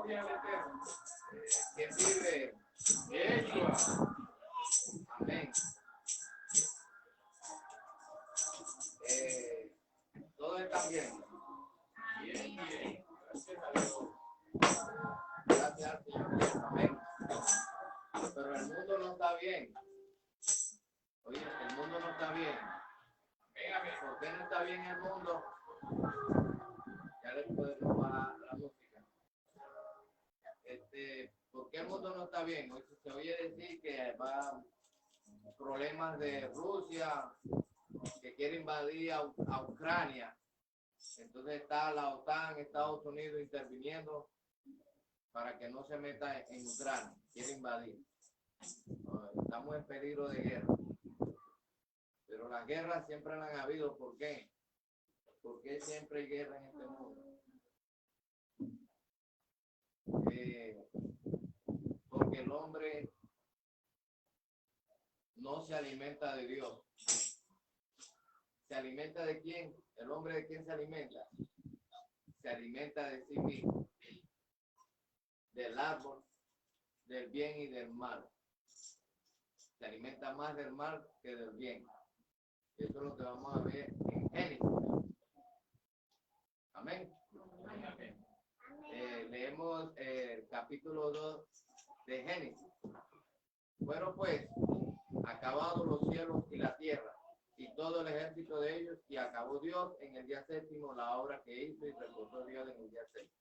gloria al Eterno. Que vive Yeshua. Amén. Todo está bien. Bien, bien. Gracias a Dios. Gracias al Señor. Amén. Pero el mundo no está bien. Oye, el mundo no está bien. ¿Por qué no está bien el mundo? Ya les podemos bajar la música. ¿Por qué el mundo no está bien? Hoy se oye decir que va problemas de Rusia, que quiere invadir a Ucrania. Entonces está la OTAN, Estados Unidos interviniendo para que no se meta en Ucrania. Quiere invadir. Estamos en peligro de guerra. Pero las guerras siempre las han habido. ¿Por qué? ¿Por qué siempre hay guerra en este mundo? Porque el hombre no se alimenta de Dios. ¿Se alimenta de quién? ¿El hombre de quién se alimenta? Se alimenta de sí mismo. Del árbol, del bien y del mal. Se alimenta más del mal que del bien. Eso es lo que vamos a ver en Génesis. Amén. Amén. Leemos el capítulo 2 de Génesis. Fueron pues acabados los cielos y la tierra y todo el ejército de ellos, y acabó Dios en el día séptimo la obra que hizo, y reposó Dios en el día séptimo.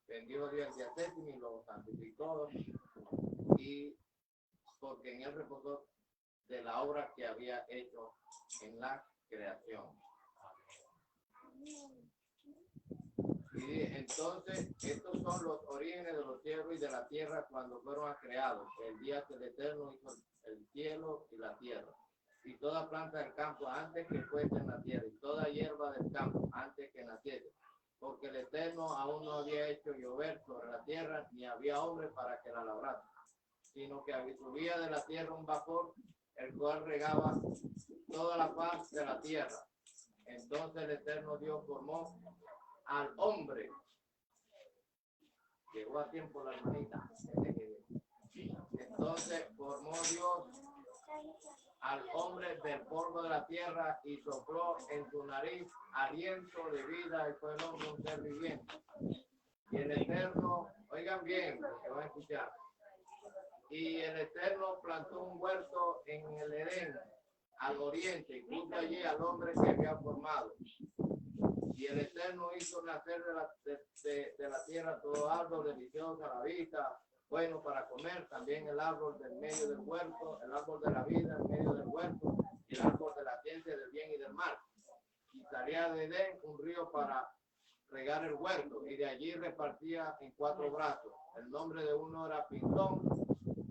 Bendijo Dios el día séptimo y lo santificó, y porque en él reposó de la obra que había hecho en la creación. Y entonces estos son los orígenes de los cielos y de la tierra cuando fueron creados, el día que el Eterno hizo el cielo y la tierra, y toda planta del campo antes que fuese en la tierra, y toda hierba del campo antes que naciese, porque el Eterno aún no había hecho llover sobre la tierra, ni había hombre para que la labrase, sino que subía de la tierra un vapor, el cual regaba toda la faz de la tierra. Entonces el Eterno Dios formó al hombre. Llegó a tiempo la hermanita. Entonces formó Dios al hombre del polvo de la tierra y sopló en su nariz aliento de vida, y fue el hombre un ser viviente. Y el Eterno, oigan bien lo que van a escuchar, y el Eterno plantó un huerto en el Edén al oriente, y puso allí al hombre que había formado. Y el Eterno hizo nacer de la tierra todo árbol delicioso a la vista, bueno para comer, también el árbol del medio del huerto, el árbol de la vida en medio del huerto, y el árbol de la ciencia del bien y del mal. Y salía de Edén un río para regar el huerto, y de allí repartía en 4 brazos. El nombre de uno era Pintón,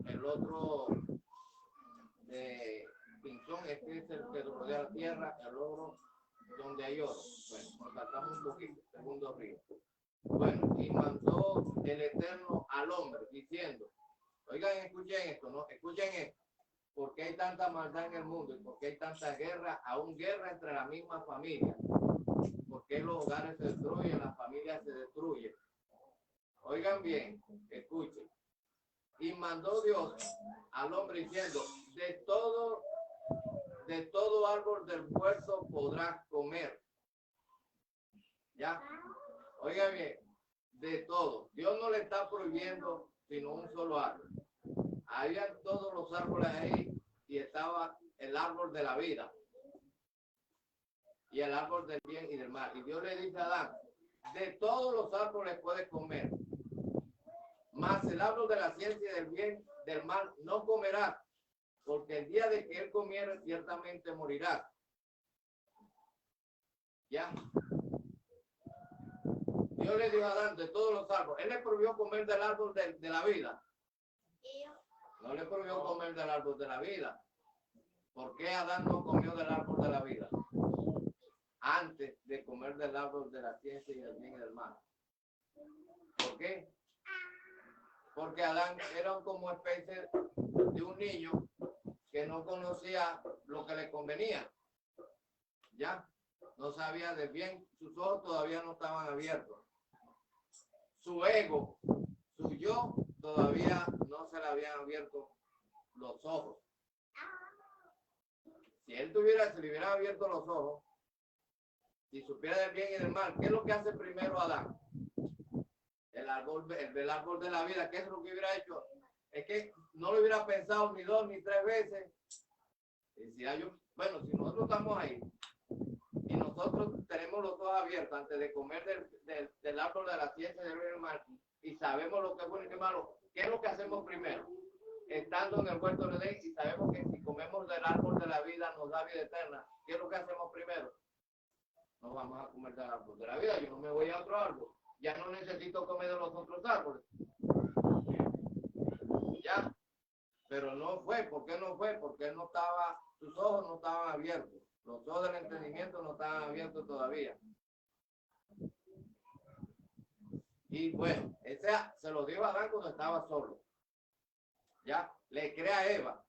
el otro de Pintón, este es el que rodea la tierra, el otro donde hay oro. Bueno, nos saltamos un poquito, segundo río. Bueno, y mandó el Eterno al hombre diciendo, oigan, escuchen esto, ¿no? Escuchen esto. ¿Por qué hay tanta maldad en el mundo? ¿Y por qué hay tanta guerra? Aún guerra entre la misma familia. ¿Por qué los hogares se destruyen, las familias se destruyen? Oigan bien, escuchen. Y mandó Dios al hombre diciendo, de todo árbol del huerto podrás comer. ¿Ya? Oigan bien, de todo. Dios no le está prohibiendo sino un solo árbol. Habían todos los árboles ahí, y estaba el árbol de la vida y el árbol del bien y del mal. Y Dios le dice a Adán, de todos los árboles puedes comer, mas el árbol de la ciencia y del bien y del mal no comerás, porque el día de que él comiera ciertamente morirá. ¿Ya? Dios le dijo a Adán, de todos los árboles. Él le prohibió comer del árbol de la vida. No le prohibió comer del árbol de la vida. ¿Por qué Adán no comió del árbol de la vida antes de comer del árbol de la ciencia y del bien y del mal? ¿Por qué? Porque Adán era como especie de un niño que no conocía lo que le convenía. ¿Ya? No sabía de bien, sus ojos todavía no estaban abiertos. Su ego yo todavía no se le habían abierto los ojos. Si él se le hubiera abierto los ojos, si supiera del bien y del mal, ¿qué es lo que hace primero Adán? El árbol de la vida, ¿qué es lo que hubiera hecho? Es que no lo hubiera pensado ni 2 ni 3 veces. Decía yo, bueno, si nosotros estamos ahí y nosotros tenemos los ojos abiertos antes de comer del árbol de la ciencia del bien y del mal y sabemos lo que es bueno y qué es malo, ¿qué es lo que hacemos primero? Estando en el huerto de Edén y sabemos que si comemos del árbol de la vida nos da vida eterna, ¿qué es lo que hacemos primero? No vamos a comer del árbol de la vida, yo no me voy a otro árbol, ya no necesito comer de los otros árboles. Ya, pero no fue, ¿por qué no fue? Porque él no estaba, sus ojos no estaban abiertos, los ojos del entendimiento no estaban abiertos todavía. Y bueno, ese se lo dio a Adán cuando estaba solo. Ya, le crea a Eva.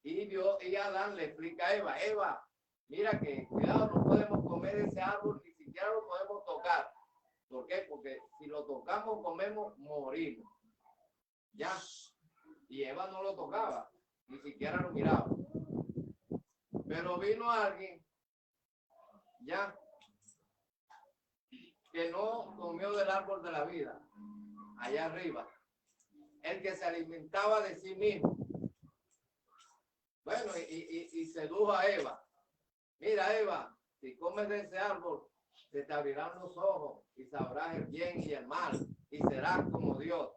Y Adán le explica a Eva, mira que cuidado, no podemos comer ese árbol, ni siquiera lo podemos tocar. ¿Por qué? Porque si lo tocamos, comemos, morimos. Ya. Y Eva no lo tocaba, ni siquiera lo miraba. Pero vino alguien, ya, que no comió del árbol de la vida, allá arriba. El que se alimentaba de sí mismo. Bueno, y sedujo a Eva. Mira, Eva, si comes de ese árbol, se te abrirán los ojos y sabrás el bien y el mal y serás como Dios.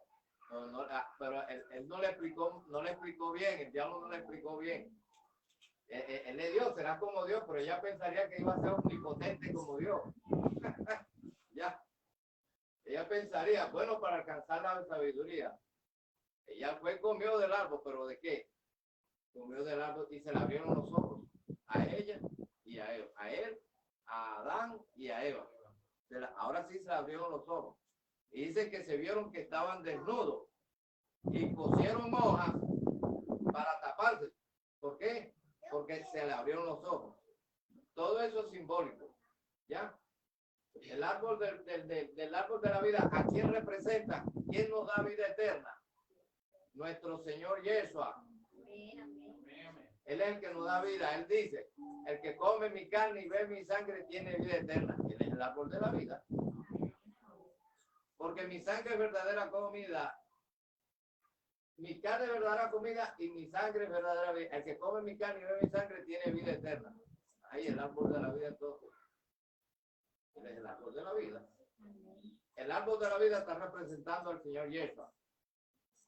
Pero él no le explicó bien, el diablo no le explicó bien. Él le dio, será como Dios, pero ella pensaría que iba a ser omnipotente como Dios. Ya. Ella pensaría, bueno, para alcanzar la sabiduría. Ella fue y comió del árbol, pero ¿de qué? Comió del árbol y se le abrieron los ojos a ella y a él, a Adán y a Eva. Ahora sí se le abrieron los ojos. Y dice que se vieron que estaban desnudos y cosieron hojas para taparse. ¿Por qué? Porque se le abrieron los ojos. Todo eso es simbólico. ¿Ya? El árbol del árbol de la vida, ¿a quién representa? ¿Quién nos da vida eterna? Nuestro Señor Yeshua. Él es el que nos da vida. Él dice, el que come mi carne y bebe mi sangre tiene vida eterna. Él es el árbol de la vida. Porque mi sangre es verdadera comida. Mi carne es verdadera comida y mi sangre es verdadera vida. El que come mi carne y bebe mi sangre tiene vida eterna. Ahí el árbol de la vida entonces. Él es el árbol de la vida. El árbol de la vida está representando al Señor Yeshua.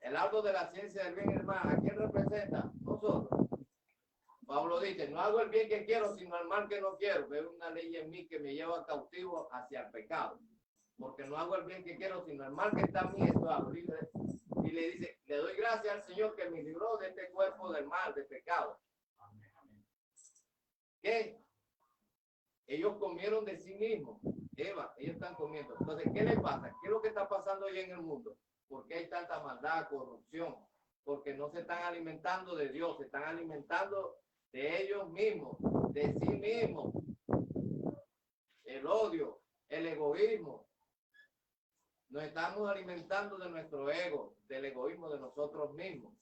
El árbol de la ciencia del bien y del mal, ¿a quién representa? Nosotros. Pablo dice, no hago el bien que quiero, sino el mal que no quiero. Veo una ley en mí que me lleva cautivo hacia el pecado. Porque no hago el bien que quiero, sino el mal que está en mí, esto hago. Y le dice, le doy gracias al Señor que me libró de este cuerpo del mal, del pecado. ¿Qué? Ellos comieron de sí mismos. Eva, ellos están comiendo. Entonces, ¿qué les pasa? ¿Qué es lo que está pasando hoy en el mundo? ¿Por qué hay tanta maldad, corrupción? Porque no se están alimentando de Dios, se están alimentando de ellos mismos, de sí mismos. El odio, el egoísmo. Nos estamos alimentando de nuestro ego, del egoísmo de nosotros mismos.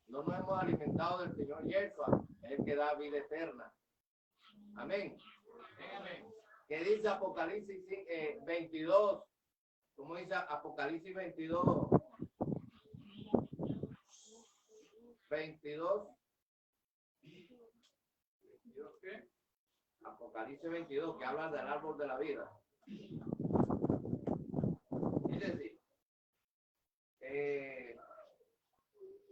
No nos hemos alimentado del Señor Yeshua, el que da vida eterna. Amén. Amén. ¿Qué dice Apocalipsis 22? ¿Cómo dice Apocalipsis 22? 22. ¿22 qué? Apocalipsis 22, que habla del árbol de la vida. Es decir,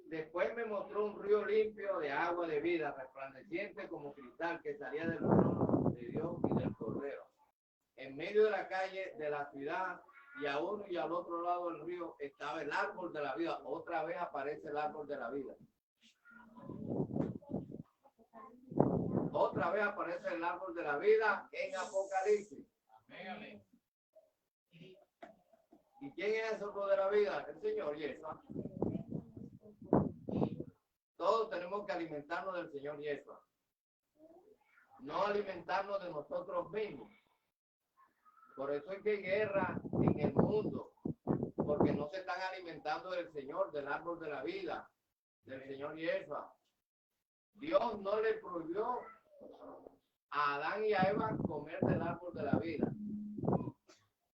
después me mostró un río limpio de agua de vida, resplandeciente como cristal, que salía del trono de Dios y del Cordero. En medio de la calle de la ciudad y a uno y al otro lado del río estaba el árbol de la vida. Otra vez aparece el árbol de la vida. Otra vez aparece el árbol de la vida en Apocalipsis. Amén. ¿Y quién es el árbol de la vida? El Señor Yeshua. Todos tenemos que alimentarnos del Señor Yeshua. No alimentarnos de nosotros mismos. Por eso es que hay guerra en el mundo. porque no se están alimentando del Señor, del árbol de la vida, del Señor Yeshua. Dios no le prohibió a Adán y a Eva comer del árbol de la vida.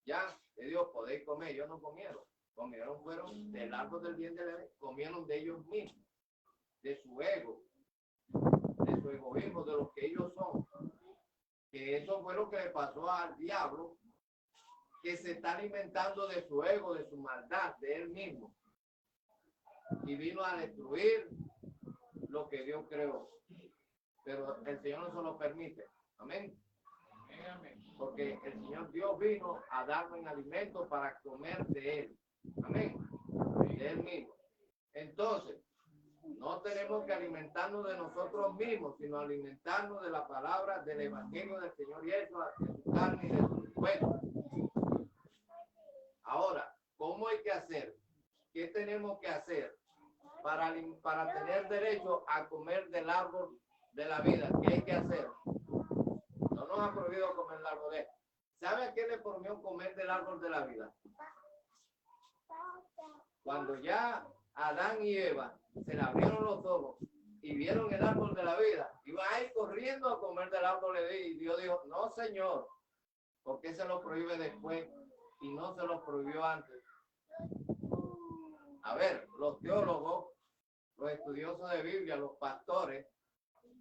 Ya, de Dios podéis comer, ellos no comieron. Comieron, fueron del árbol del bien de la vida, comieron de ellos mismos, de su ego, de su egoísmo, de lo que ellos son. Que eso fue lo que le pasó al diablo, que se está alimentando de su ego, de su maldad, de él mismo. Y vino a destruir lo que Dios creó. Pero el Señor no se lo permite. Amén. Porque el Señor Dios vino a darnos alimento para comer de él. Amén. De él mismo. Entonces, no tenemos que alimentarnos de nosotros mismos, sino alimentarnos de la palabra del Evangelio del Señor Yeshua, de su carne y de su cuerpo. Ahora, ¿cómo hay que hacer? ¿Qué tenemos que hacer para tener derecho a comer del árbol de la vida? ¿Qué hay que hacer? No nos ha prohibido comer del árbol de él. ¿Sabe a qué le prohibió comer del árbol de la vida? Cuando ya Adán y Eva se le abrieron los ojos y vieron el árbol de la vida, iban a ir corriendo a comer del árbol de la vida, y Dios dijo, no, Señor, ¿por qué se lo prohíbe después y no se lo prohibió antes? A ver, los teólogos, los estudiosos de Biblia, los pastores,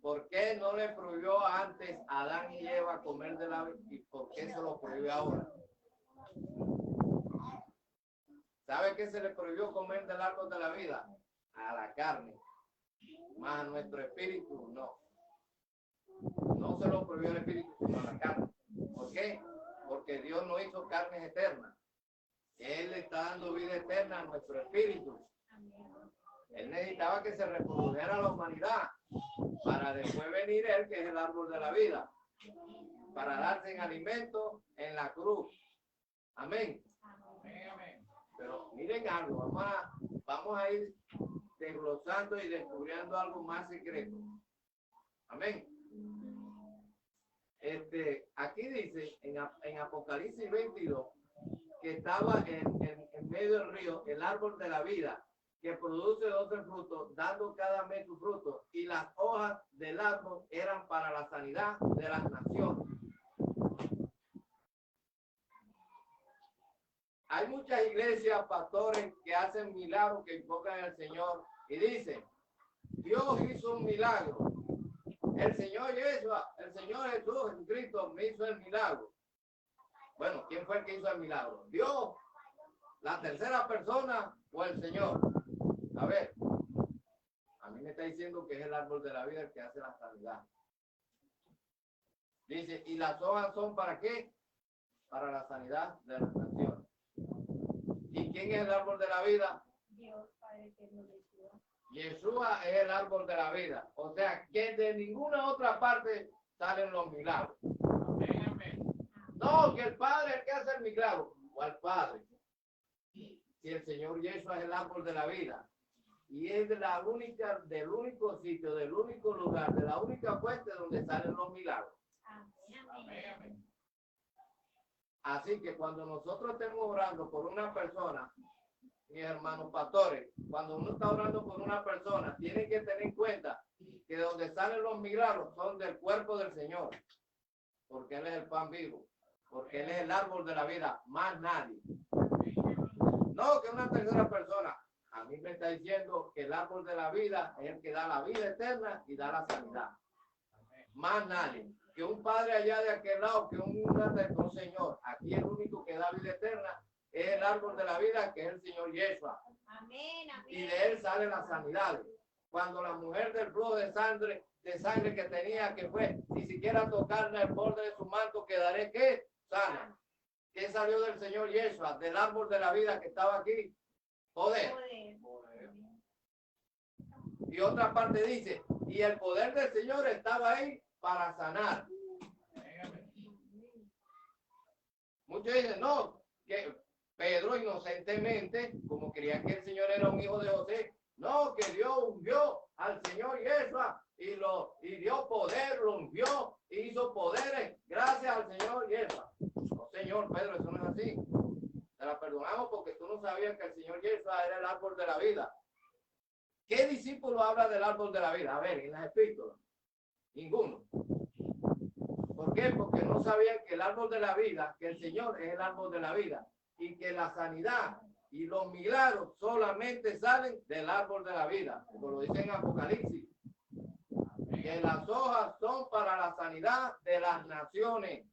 ¿por qué no le prohibió antes a Adán y Eva comer de la vida y por qué se lo prohíbe ahora? ¿Sabe qué se le prohibió comer del árbol de la vida? A la carne, más a nuestro espíritu, no. No se lo prohibió el espíritu, sino a la carne. ¿Por qué? Porque Dios no hizo carnes eternas. Él le está dando vida eterna a nuestro espíritu. Él necesitaba que se reprodujera la humanidad para después venir él, que es el árbol de la vida, para darse en alimento en la cruz. Amén. Pero miren algo, vamos a ir desglosando y descubriendo algo más secreto. Amén. Aquí dice en Apocalipsis 22 que estaba en medio del río el árbol de la vida, que produce 12 frutos, dando cada mes su fruto, y las hojas del árbol eran para la sanidad de las naciones. Hay muchas iglesias, pastores, que hacen milagros, que invocan al Señor y dicen, Dios hizo un milagro. El Señor Yeshua, el Señor Jesús, Jesucristo, me hizo el milagro. Bueno, ¿quién fue el que hizo el milagro? ¿Dios, la tercera persona o el Señor? A ver, a mí me está diciendo que es el árbol de la vida el que hace la sanidad. Dice, ¿y las hojas son para qué? Para la sanidad de las naciones. ¿Y quién es el árbol de la vida? Dios, Padre eterno de Yeshua. Yeshua es el árbol de la vida. O sea, que de ninguna otra parte salen los milagros. No, que el Padre es el que hace el milagro. ¿Cuál Padre? Si el Señor Yeshua es el árbol de la vida. Y es de la única, del único sitio, del único lugar, de la única fuente donde salen los milagros. Amén. Así que cuando nosotros estemos orando por una persona, mis hermanos pastores, cuando uno está orando por una persona, tiene que tener en cuenta que donde salen los milagros son del cuerpo del Señor, porque Él es el pan vivo, porque Él es el árbol de la vida, más nadie. No, que una tercera persona. A mí me está diciendo que el árbol de la vida es el que da la vida eterna y da la sanidad. Más nadie. Que un padre allá de aquel lado, que un Señor. Aquí el único que da vida eterna es el árbol de la vida, que es el Señor Yeshua. Amén, amén. Y de él sale la sanidad. Cuando la mujer del flujo de sangre que tenía, que fue, ni siquiera tocarle el borde de su manto, quedaré que sana. ¿Qué salió del Señor Yeshua? Del árbol de la vida que estaba aquí. Poder. Y otra parte dice, y el poder del Señor estaba ahí para sanar. Muchos dicen, no, que Pedro inocentemente, como creían que el Señor era un hijo de José, no, que Dios ungió al Señor Yeshua y dio poder, lo ungió, hizo poderes gracias al Señor Yeshua. No, Señor Pedro, eso no es así. Te la perdonamos porque tú no sabías de la vida. ¿Qué discípulo habla del árbol de la vida? A ver, en las epístolas. Ninguno. ¿Por qué? Porque no sabían que el árbol de la vida, que el Señor es el árbol de la vida y que la sanidad y los milagros solamente salen del árbol de la vida, como lo dice en Apocalipsis, que las hojas son para la sanidad de las naciones.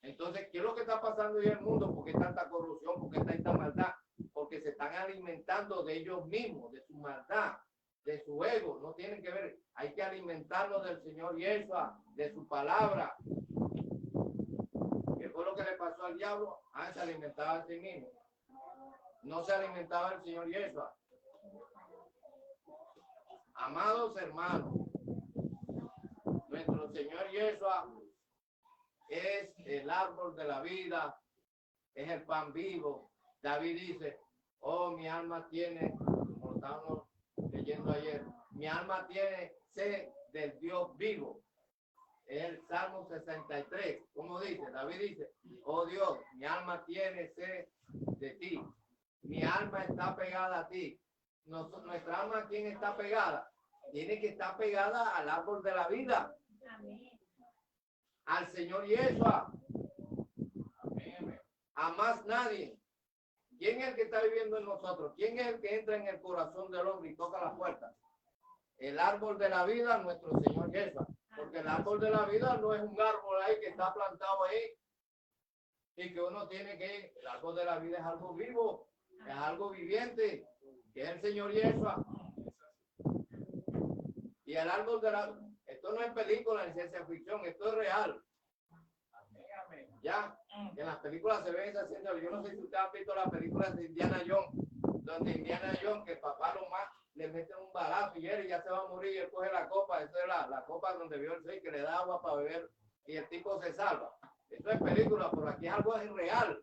Entonces, ¿qué es lo que está pasando hoy en el mundo? ¿Por qué tanta corrupción? ¿Por qué tanta maldad? Porque se están alimentando de ellos mismos, de su maldad, de su ego. No tienen que ver. Hay que alimentarnos del Señor Yeshua, de su palabra. ¿Qué fue lo que le pasó al diablo? Se alimentaba a sí mismo. No se alimentaba el Señor Yeshua. Amados hermanos, nuestro Señor Yeshua es el árbol de la vida, es el pan vivo. David dice, oh, mi alma tiene, como estábamos leyendo ayer, mi alma tiene sed del Dios vivo. Es el Salmo 63. ¿Cómo dice? David dice, oh Dios, mi alma tiene sed de ti. Mi alma está pegada a ti. Nuestra alma, ¿a quién está pegada? Tiene que estar pegada al árbol de la vida. Amén. Al Señor Yeshua. A más nadie. ¿Quién es el que está viviendo en nosotros? ¿Quién es el que entra en el corazón del hombre y toca la puerta? El árbol de la vida, nuestro Señor Yeshua. Porque el árbol de la vida no es un árbol ahí que está plantado ahí y que uno tiene que... El árbol de la vida es algo vivo, es algo viviente, que es el Señor Yeshua. Y el árbol de la... Esto no es película ni ciencia ficción, esto es real. Ya, en las películas se ve esa escena. Yo no sé si ustedes han visto las películas de Indiana Jones, donde Indiana Jones, que el papá lo más le mete un balazo y él ya se va a morir y él coge la copa. Esa es la copa donde vio el rey que le da agua para beber y el tipo se salva. Esto es película, pero aquí algo es real.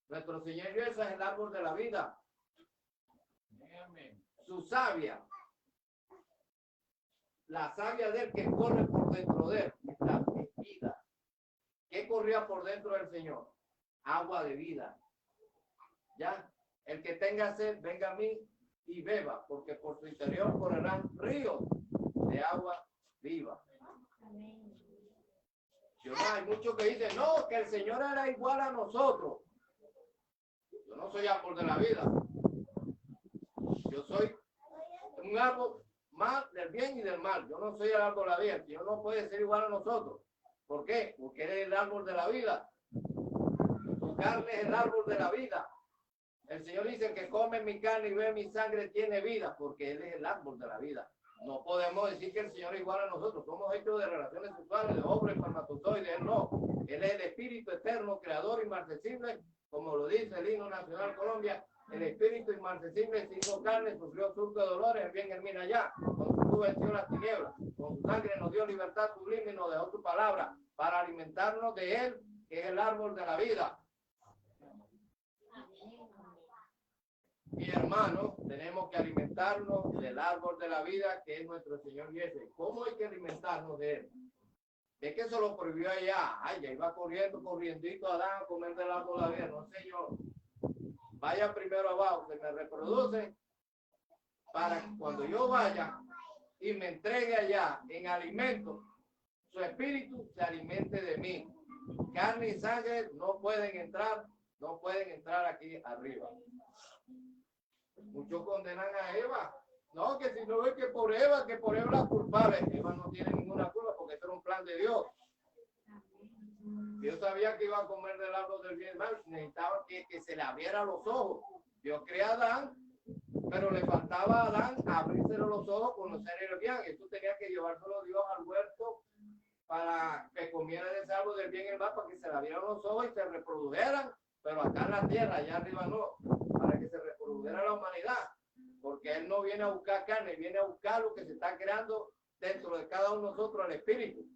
Nuestro Señor Jesús es el árbol de la vida. Su savia, la savia de él que corre por dentro de él, la vida. ¿Qué corría por dentro del Señor? Agua de vida. ¿Ya? El que tenga sed, venga a mí y beba, porque por su interior correrán ríos de agua viva. Yo no, hay muchos que dicen, no, que el Señor era igual a nosotros. Yo no soy árbol de la vida. Yo soy un árbol más del bien y del mal. Yo no soy el árbol de la vida. El Señor no puede ser igual a nosotros. ¿Por qué? Porque Él es el árbol de la vida. Tu carne es el árbol de la vida. El Señor dice que come mi carne y bebe mi sangre tiene vida, porque Él es el árbol de la vida. No podemos decir que el Señor es igual a nosotros. Somos hechos de relaciones sexuales, de hombres, espermatozoides. Él no. Él es el espíritu eterno, creador, inmarcesible, como lo dice el himno nacional Colombia. El espíritu inmarcesible se hizo carne, sufrió surco de dolores, el bien germina allá. Con su luz venció las tinieblas. Con su sangre nos dio libertad sublime y nos dejó su palabra para alimentarnos de Él, que es el árbol de la vida. Mi hermano, tenemos que alimentarnos del árbol de la vida, que es nuestro Señor Jesús. ¿Cómo hay que alimentarnos de Él? Es que eso lo prohibió allá. Ay, ya iba corriendito Adán a comer del árbol de la vida. No sé yo. Vaya primero abajo, que me reproduce, para que cuando yo vaya y me entregue allá en alimento, su espíritu se alimente de mí. Carne y sangre no pueden entrar aquí arriba. Muchos condenan a Eva. No, que si no es que por Eva la culpable. Eva no tiene ninguna culpa porque esto era un plan de Dios. Dios sabía que iba a comer del árbol del bien y mal. Necesitaba que se le abrieran los ojos. Dios crea a Adán, pero le faltaba a Adán abrírselo los ojos, conocer el bien. Esto tenía que llevárselo Dios al huerto para que comiera de ese árbol del bien y el mal, para que se le abrieran los ojos y se reprodujeran, pero acá en la tierra, allá arriba no, para que se reprodujera la humanidad, porque Él no viene a buscar carne, viene a buscar lo que se está creando dentro de cada uno de nosotros, el espíritu.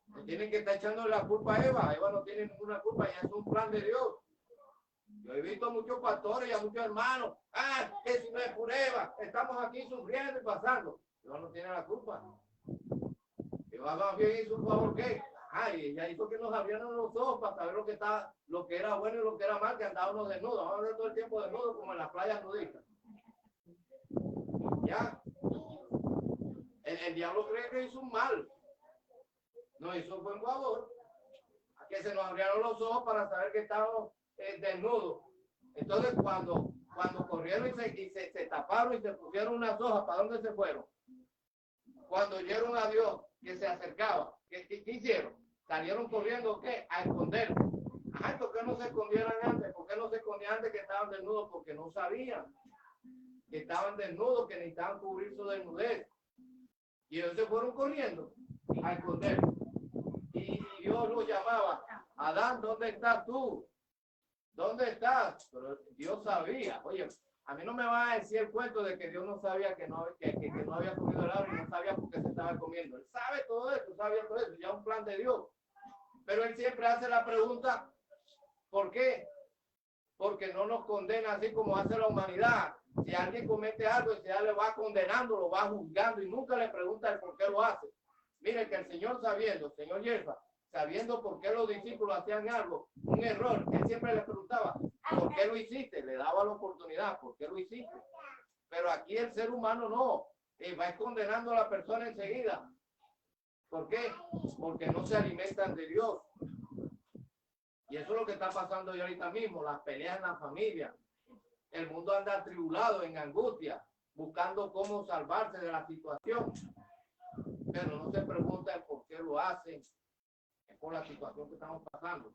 No tienen que estar echando la culpa a Eva. Eva no tiene ninguna culpa, ya es un plan de Dios. Yo he visto a muchos pastores y a muchos hermanos, que si no es por Eva, estamos aquí sufriendo y pasando. Eva no tiene la culpa. Eva más bien hizo un favor, ¿qué? Ay, ella hizo que nos abrieran los ojos para saber lo que era bueno y lo que era mal, que andábamos desnudos. Vamos a ver todo el tiempo desnudos como en las playas nudistas. Ya. El diablo cree que hizo un mal. No hizo un buen favor. A que se nos abrieron los ojos para saber que estábamos desnudos. Entonces, cuando corrieron y se taparon y se pusieron unas hojas, ¿para dónde se fueron? Cuando oyeron a Dios que se acercaba, ¿qué hicieron? Salieron corriendo, ¿qué? A esconderse. Ajá, ¿por qué no se escondieran antes? ¿Por qué no se escondían antes que estaban desnudos? Porque no sabían que estaban desnudos, que necesitaban cubrir su desnudez. Y ellos se fueron corriendo a esconderse. Y Dios los llamaba, Adán, ¿dónde estás tú? ¿Dónde estás? Pero Dios sabía. Oye, a mí no me va a decir el cuento de que Dios no sabía que no había comido el árbol y no sabía por qué se estaba comiendo. Él sabe todo eso, sabía todo eso, ya es un plan de Dios. Pero él siempre hace la pregunta, ¿por qué? Porque no nos condena así como hace la humanidad. Si alguien comete algo, ya le va condenando, lo va juzgando y nunca le pregunta el por qué lo hace. Mire que el Señor sabiendo, señor Yerfa, sabiendo por qué los discípulos hacían algo, un error, él siempre les preguntaba, ¿por qué lo hiciste? Le daba la oportunidad, ¿por qué lo hiciste? Pero aquí el ser humano no, va condenando a la persona enseguida. ¿Por qué? Porque no se alimentan de Dios. Y eso es lo que está pasando hoy ahorita mismo, las peleas en la familia. El mundo anda atribulado, en angustia, buscando cómo salvarse de la situación. Pero no se preguntan por qué lo hacen, es por la situación que estamos pasando.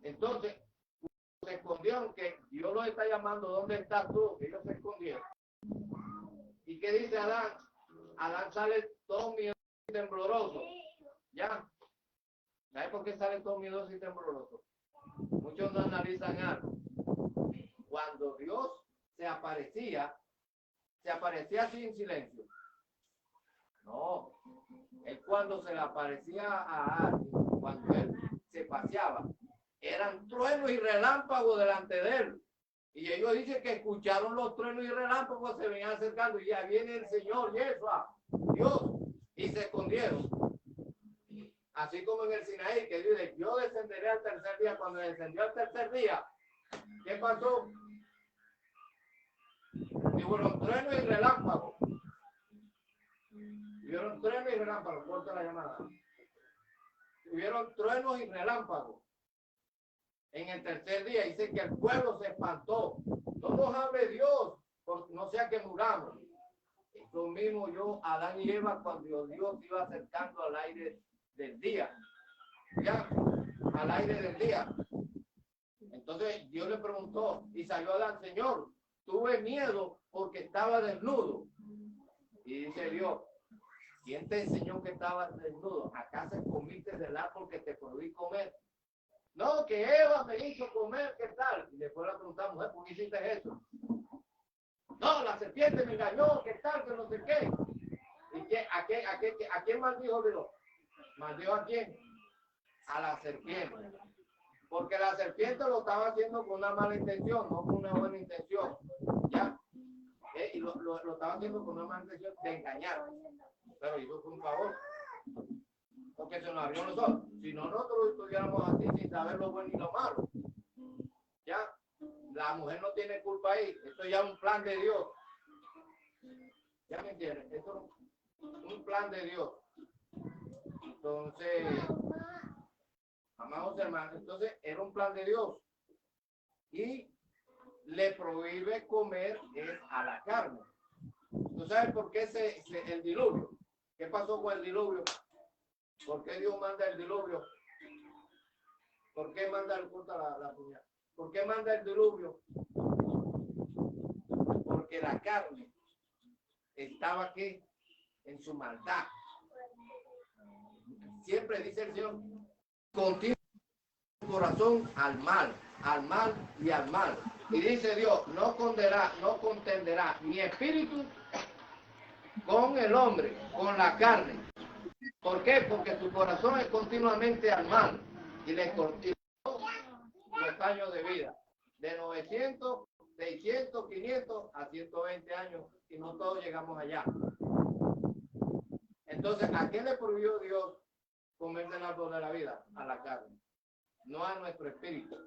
Entonces, se escondieron, que Dios los está llamando, ¿dónde estás tú? Ellos se escondieron. ¿Y qué dice Adán? Adán sale todo miedoso y tembloroso. ¿Ya? ¿Sabes por qué sale todo miedoso y tembloroso? Muchos no analizan algo. Cuando Dios se aparecía así en silencio. No, él cuando se le aparecía a alguien, cuando él se paseaba, eran truenos y relámpagos delante de él. Y ellos dicen que escucharon los truenos y relámpagos, se venían acercando y ya viene el Señor, Yeshua, Dios, y se escondieron. Así como en el Sinaí, que dice, yo descenderé al tercer día. Cuando descendió al tercer día, ¿qué pasó? Y fueron truenos y relámpagos. Hubieron truenos y relámpagos, corta la llamada. Hubieron truenos y relámpagos. En el tercer día dice que el pueblo se espantó. No nos hable Dios, porque no sea que muramos. Eso mismo yo, Adán y Eva, cuando Dios iba acercando al aire del día. Ya, al aire del día. Entonces Dios le preguntó y salió Adán, Señor, tuve miedo porque estaba desnudo. Y dice Dios, ¿quién te enseñó que estabas desnudo? ¿Acaso comiste del árbol que te prohibí comer? No, que Eva me hizo comer, ¿qué tal? Y después le preguntamos, ¿por qué hiciste eso? No, la serpiente me engañó, ¿qué tal? Que no sé qué. ¿Y a quién maldijo Dios? ¿Maldijo a quién? A la serpiente. Porque la serpiente lo estaba haciendo con una mala intención, no con una buena intención. ¿Ya? Y lo estaba haciendo con una mala intención de engañar. Pero hizo un favor. Porque se nos abrió los ojos. Si no, nosotros estuviéramos así sin saber lo bueno y lo malo. ¿Ya? La mujer no tiene culpa ahí. Esto ya es un plan de Dios. ¿Ya me entienden? Esto es un plan de Dios. Entonces, amados hermanos, entonces era un plan de Dios. Y le prohíbe comer a la carne. ¿Tú sabes por qué el diluvio? ¿Qué pasó con el diluvio? ¿Por qué Dios manda el diluvio? ¿Por qué manda el la puñal? ¿Por qué manda el diluvio? Porque la carne estaba aquí en su maldad. Siempre dice el Señor, continúa tu corazón al mal y al mal. Y dice Dios, no contenderá mi espíritu con el hombre, con la carne. ¿Por qué? Porque tu corazón es continuamente al mal y le continuó los años de vida, de 900, 600, 500 a 120 años, y no todos llegamos allá. Entonces, ¿a qué le prohibió Dios comer del árbol de la vida? A la carne, no a nuestro espíritu.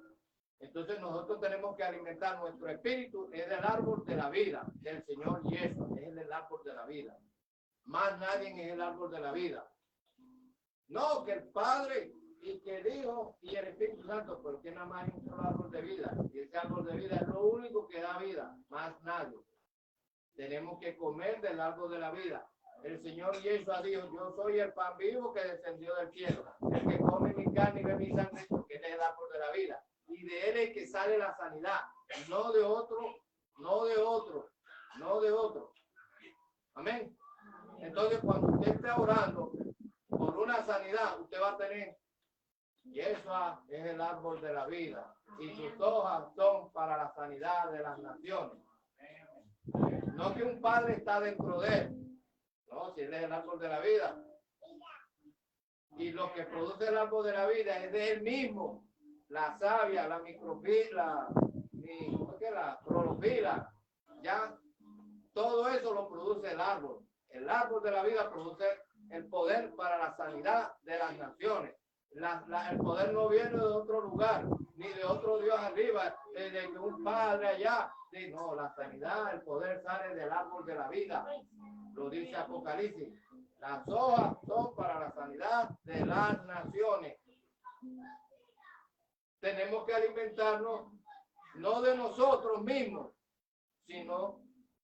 Entonces nosotros tenemos que alimentar nuestro espíritu, es del árbol de la vida, del Señor Yeshua, es el árbol de la vida. Más nadie es el árbol de la vida. No, que el Padre y que el Hijo y el Espíritu Santo, porque nada más hay un solo árbol de vida. Y ese árbol de vida es lo único que da vida, más nadie. Tenemos que comer del árbol de la vida. El Señor Yeshua dijo, yo soy el pan vivo que descendió del cielo. El que come mi carne y bebe mi sangre, porque él es el árbol de la vida. Y de él es que sale la sanidad, no de otro, no de otro, no de otro. Amén. Entonces, cuando usted esté orando por una sanidad, usted va a tener, Yeshua es el árbol de la vida, y sus hojas son para la sanidad de las naciones. No que un padre está dentro de él, no, si él es el árbol de la vida. Y lo que produce el árbol de la vida es de él mismo. La savia, la microfila, la clorofila, ya todo eso lo produce el árbol. El árbol de la vida produce el poder para la sanidad de las naciones. El poder no viene de otro lugar, ni de otro Dios arriba, de un padre allá. Sí, no, la sanidad, el poder sale del árbol de la vida. Lo dice Apocalipsis. Las hojas son para la sanidad de las naciones. Tenemos que alimentarnos no de nosotros mismos, sino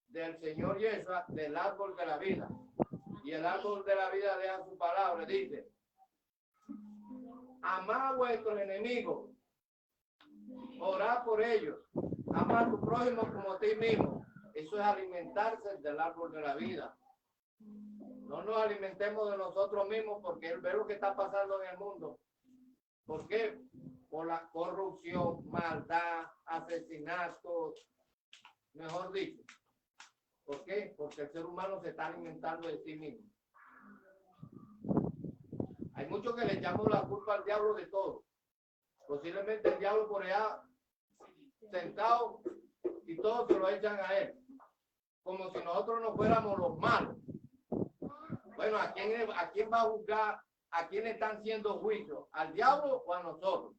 del Señor Yeshua, del árbol de la vida. Y el árbol de la vida deja su palabra, dice, amad a vuestros enemigos, orad por ellos, amad a tu prójimo como a ti mismo. Eso es alimentarse del árbol de la vida. No nos alimentemos de nosotros mismos, porque él ve lo que está pasando en el mundo. ¿Por qué? Por la corrupción, maldad, asesinatos, mejor dicho. ¿Por qué? Porque el ser humano se está alimentando de sí mismo. Hay muchos que le llaman la culpa al diablo de todo. Posiblemente el diablo por allá sentado y todos se lo echan a él. Como si nosotros no fuéramos los malos. Bueno, ¿a quién va a juzgar? ¿A quién están haciendo juicio? ¿Al diablo o a nosotros?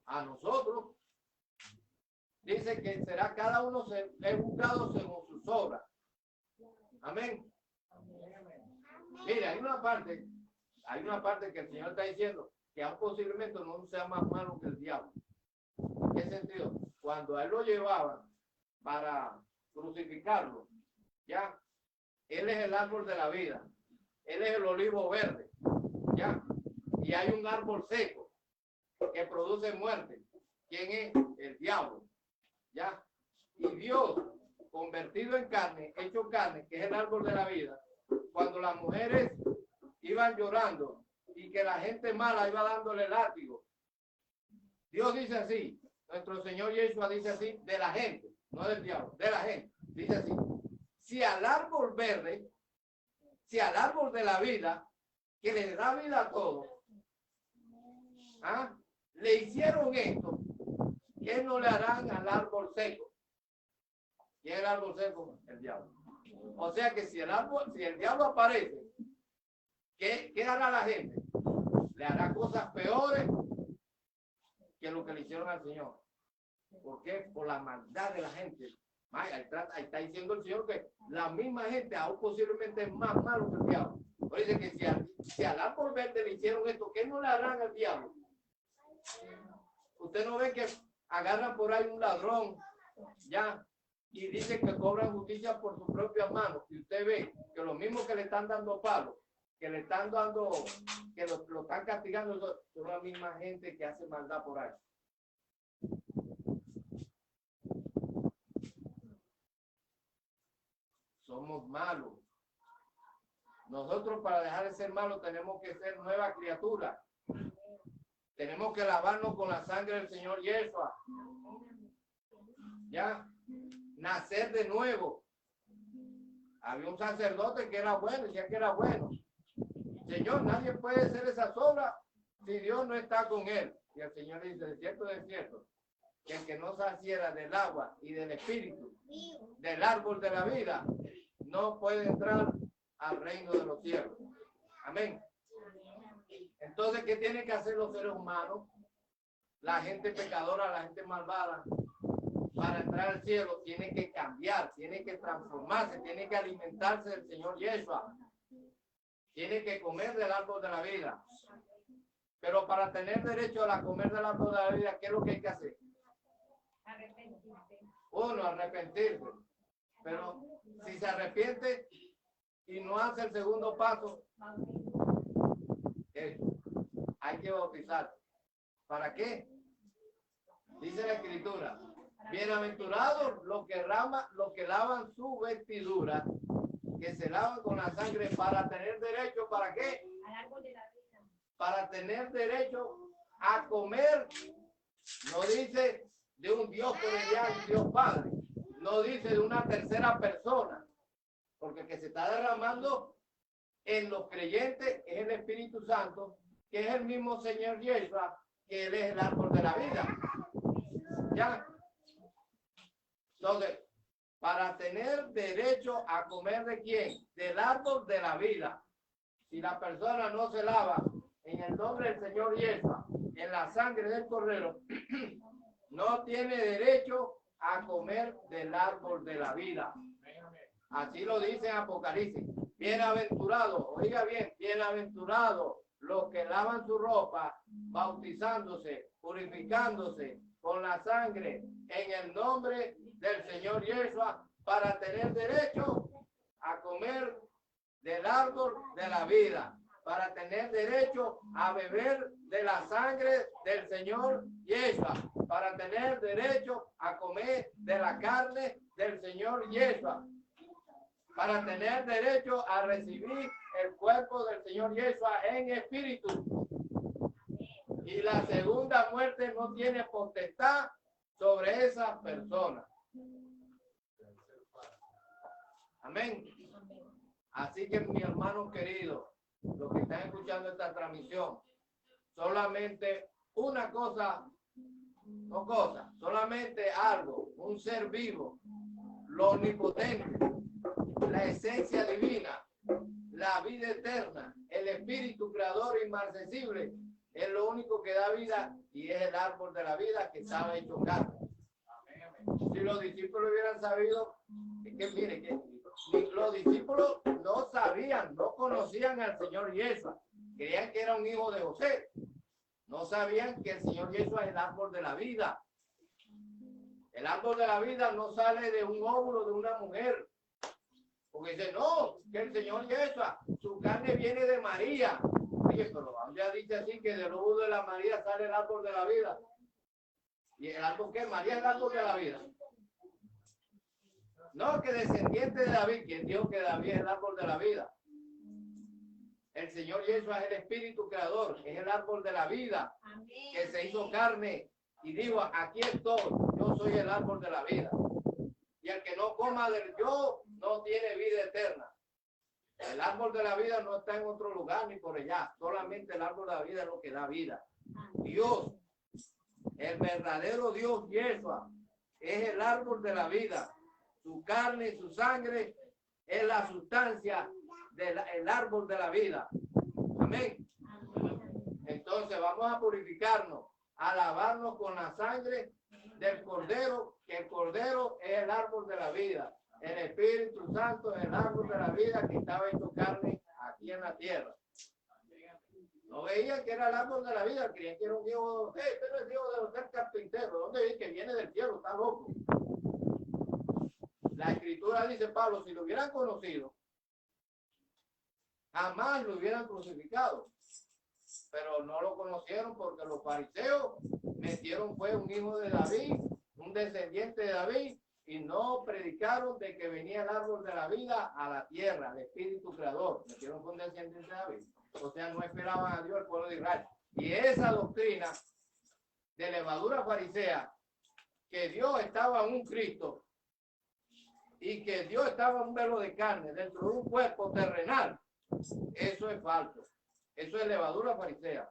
A nosotros. Dice que será cada uno es juzgado según sus obras. Amén. Mira, hay una parte que el Señor está diciendo que aún posiblemente no sea más malo que el diablo. ¿En qué sentido? Cuando a él lo llevaban para crucificarlo, ya, él es el árbol de la vida. Él es el olivo verde, ya. Y hay un árbol seco que produce muerte. ¿Quién es? El diablo. ¿Ya? Y Dios, convertido en carne, hecho carne, que es el árbol de la vida, cuando las mujeres iban llorando y que la gente mala iba dándole látigo, Dios dice así, nuestro Señor Yeshua dice así, de la gente, no del diablo, de la gente, dice así, si al árbol verde, si al árbol de la vida, que le da vida a todos, ¿ah? Le hicieron esto, ¿qué no le harán al árbol seco? ¿Quién es el árbol seco? El diablo. O sea que si el diablo aparece, ¿qué hará la gente? Le hará cosas peores que lo que le hicieron al Señor. ¿Por qué? Por la maldad de la gente. Ahí está diciendo el Señor que la misma gente aún posiblemente es más malo que el diablo. Por eso dice que si al árbol verde le hicieron esto, ¿qué no le harán al diablo? Usted no ve que agarran por ahí un ladrón, ya, y dicen que cobran justicia por sus propias manos. Y usted ve que los mismos que le están dando palos, que le están dando, que lo están castigando, son la misma gente que hace maldad por ahí. Somos malos. Nosotros, para dejar de ser malos, tenemos que ser nueva criatura. Tenemos que lavarnos con la sangre del Señor Yeshua. Ya, nacer de nuevo. Había un sacerdote que era bueno, decía que era bueno. Señor, nadie puede hacer esas obras si Dios no está con él. Y el Señor dice, de cierto, que el que no saciera del agua y del espíritu, del árbol de la vida, no puede entrar al reino de los cielos. Amén. Entonces, ¿qué tienen que hacer los seres humanos? La gente pecadora, la gente malvada, para entrar al cielo, tiene que cambiar, tiene que transformarse, tiene que alimentarse del Señor Yeshua. Tiene que comer del árbol de la vida. Pero para tener derecho a comer del árbol de la vida, ¿qué es lo que hay que hacer? Arrepentirse. Uno, arrepentirse. Pero si se arrepiente y no hace el segundo paso, hay que bautizar. ¿Para qué? Dice la Escritura: bienaventurados los que lavan su vestidura, que se lavan con la sangre para tener derecho, ¿para qué? Al árbol de la vida. Para tener derecho a comer. No dice de un Dios colegial, un Dios Padre. No dice de una tercera persona. Porque el que se está derramando en los creyentes es el Espíritu Santo, que es el mismo Señor Yeshua, que Él es el árbol de la vida. ¿Ya? Entonces, para tener derecho a comer ¿de quién? Del árbol de la vida. Si la persona no se lava en el nombre del Señor Yeshua, en la sangre del Cordero, no tiene derecho a comer del árbol de la vida. Así lo dice en Apocalipsis. Bienaventurados, oiga bien, bienaventurados los que lavan su ropa, bautizándose, purificándose con la sangre en el nombre del Señor Yeshua, para tener derecho a comer del árbol de la vida, para tener derecho a beber de la sangre del Señor Yeshua, para tener derecho a comer de la carne del Señor Yeshua, para tener derecho a recibir el cuerpo del Señor Yeshua en espíritu. Y la segunda muerte no tiene potestad sobre esa persona. Amén. Así que, mi hermano querido, los que están escuchando esta transmisión, solamente una cosa, no cosa, solamente algo, un ser vivo, lo omnipotente, la esencia divina, la vida eterna, el espíritu creador inmarcesible, es lo único que da vida, y es el árbol de la vida que estaba hecho carne. Si los discípulos hubieran sabido, es que mire, que los discípulos no sabían, no conocían al Señor Yeshua, creían que era un hijo de José, no sabían que el Señor Yeshua es el árbol de la vida. El árbol de la vida no sale de un óvulo de una mujer, porque dice, no, que el Señor Yeshua, su carne viene de María. Oye, pero ya dice así que del óvulo de la María sale el árbol de la vida. ¿Y el árbol qué? María es el árbol de la vida. No, que descendiente de David. ¿Quién dijo que David es el árbol de la vida? El Señor Yeshua es el espíritu creador, es el árbol de la vida, que se hizo carne y dijo, aquí estoy, yo soy el árbol de la vida. Y el que no coma del yo no tiene vida eterna. El árbol de la vida no está en otro lugar ni por allá, solamente el árbol de la vida es lo que da vida. Dios, el verdadero Dios Yeshua, es el árbol de la vida. Su carne y su sangre es la sustancia del árbol de la vida. Amén. Entonces vamos a purificarnos, a lavarnos con la sangre del Cordero, que el Cordero es el árbol de la vida. El Espíritu Santo es el árbol de la vida que estaba hecho carne aquí en la tierra. No veían que era el árbol de la vida, creían que era un hijo, este no es hijo de José el carpintero, ¿dónde dice que viene del cielo? Está loco. La Escritura dice, Pablo, si lo hubieran conocido, jamás lo hubieran crucificado. Pero no lo conocieron porque los fariseos metieron fue un hijo de David, un descendiente de David, y no predicaron de que venía el árbol de la vida a la tierra, el espíritu creador. Metieron fue un descendiente de David. O sea, no esperaban a Dios el pueblo de Israel. Y esa doctrina de levadura farisea, que Dios estaba en un Cristo y que Dios estaba en un velo de carne dentro de un cuerpo terrenal, eso es falso. Eso es levadura farisea.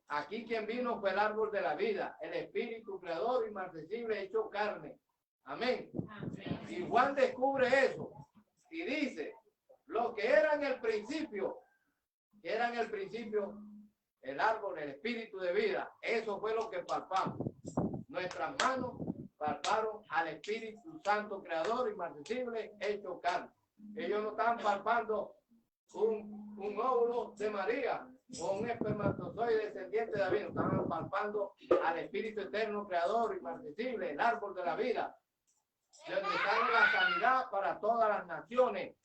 Aquí quien vino fue el árbol de la vida, el espíritu creador inmarcesible hecho carne. Amén. Amén. Y Juan descubre eso y dice, lo que era en el principio, el árbol, el espíritu de vida. Eso fue lo que palpamos. Nuestras manos palparon al Espíritu Santo, creador, inmarcesible, hecho carne. Ellos no estaban palpando un óvulo de María o un espermatozoide descendiente de David. Estaban palpando al Espíritu eterno, creador, inmarcesible, el árbol de la vida, de donde está la sanidad para todas las naciones.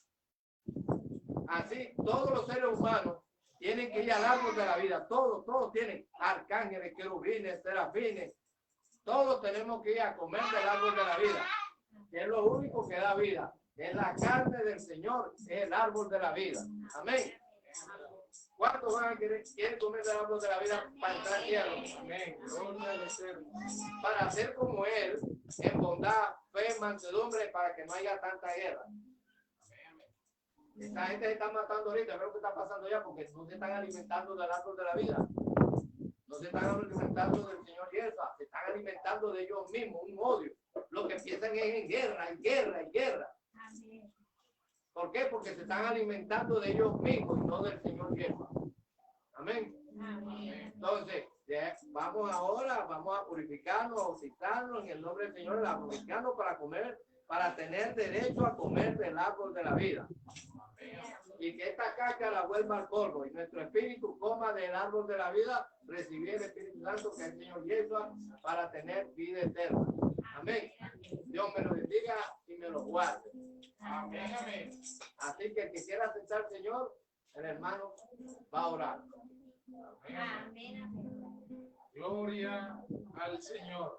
Así, todos los seres humanos tienen que ir al árbol de la vida. Todos tienen arcángeles, querubines, serafines. Todos tenemos que ir a comer del árbol de la vida, que es lo único que da vida. Es la carne del Señor, es el árbol de la vida. Amén. ¿Cuántos van a quieren comer del árbol de la vida para entrar al cielo? Amén. Para ser como Él, en bondad, fe, mansedumbre, para que no haya tanta guerra. Esta gente se está matando ahorita, ve lo que está pasando ya, porque no se están alimentando del árbol de la vida. No se están alimentando del Señor Yeshua, se están alimentando de ellos mismos, un odio. Lo que piensan es en guerra, en guerra, en guerra. ¿Por qué? Porque se están alimentando de ellos mismos y no del Señor Yeshua. Amén. Entonces, vamos ahora, vamos a purificarnos, a bautizarnos en el nombre del Señor, a purificarnos para comer, para tener derecho a comer del árbol de la vida. Y que esta caca la vuelva al polvo y nuestro espíritu coma del árbol de la vida, recibir el Espíritu Santo que es el Señor Yeshua para tener vida eterna. Amén. Dios me lo bendiga y me lo guarde. Amén, amén. Así que el que quiera aceptar al Señor, el hermano va a orar. Amén, amén. Gloria al Señor.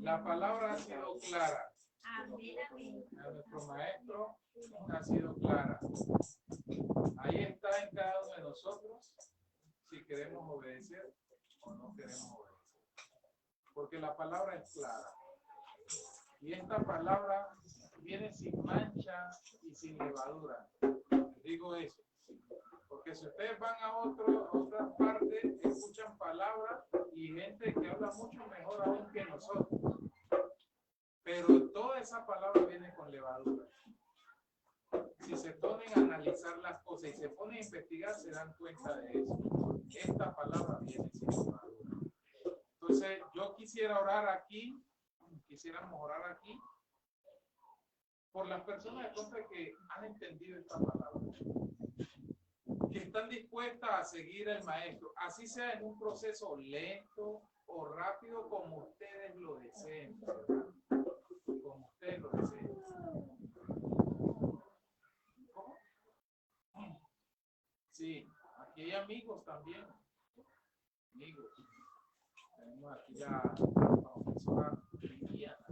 La palabra ha sido clara. Amén, amén. A nuestro maestro ha sido clara. Ahí está en cada uno de nosotros si queremos obedecer o no queremos obedecer. Porque la palabra es clara. Y esta palabra viene sin mancha y sin levadura. Digo eso. Porque si ustedes van a otras partes, escuchan palabras y gente que habla mucho mejor aún que nosotros. Pero toda esa palabra viene con levadura. Si se ponen a analizar las cosas y se ponen a investigar, se dan cuenta de eso. Esta palabra viene sin levadura. Entonces, yo quisiera orar aquí, quisiéramos orar aquí, por las personas de pronto que han entendido esta palabra, que están dispuestas a seguir al maestro, así sea en un proceso lento o rápido, como ustedes lo deseen, ¿verdad? Como ustedes lo deseen. ¿Cómo? Sí, aquí hay amigos también. Amigos. Tenemos aquí a la profesora Liliana.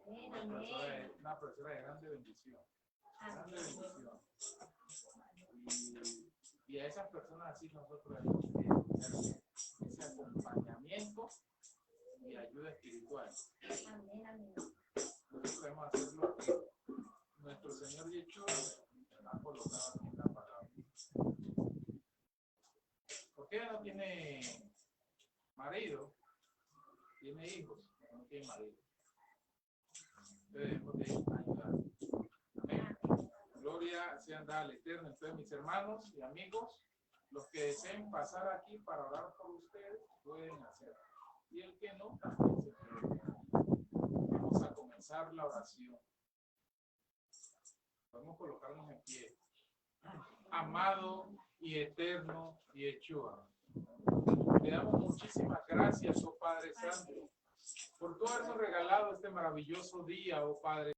Una profesora de grande bendición. Grande bendición. Y a esas personas así nosotros debemos tener ese acompañamiento y ayuda espiritual. Nosotros debemos hacer lo que nuestro Señor Yeshua ha colocado aquí en la palabra. Porque ella no tiene marido, tiene hijos, pero no tiene marido. Entonces debemos de ayudar. Amén. Gloria sea dada al Eterno. Entonces, mis hermanos y amigos, los que deseen pasar aquí para orar por ustedes, pueden hacerlo. Y el que no, también se puede quedar. Vamos a comenzar la oración. Podemos colocarnos en pie. Amado y eterno Yeshua, le damos muchísimas gracias, oh Padre Santo, por todo habernos regalado este maravilloso día, oh Padre.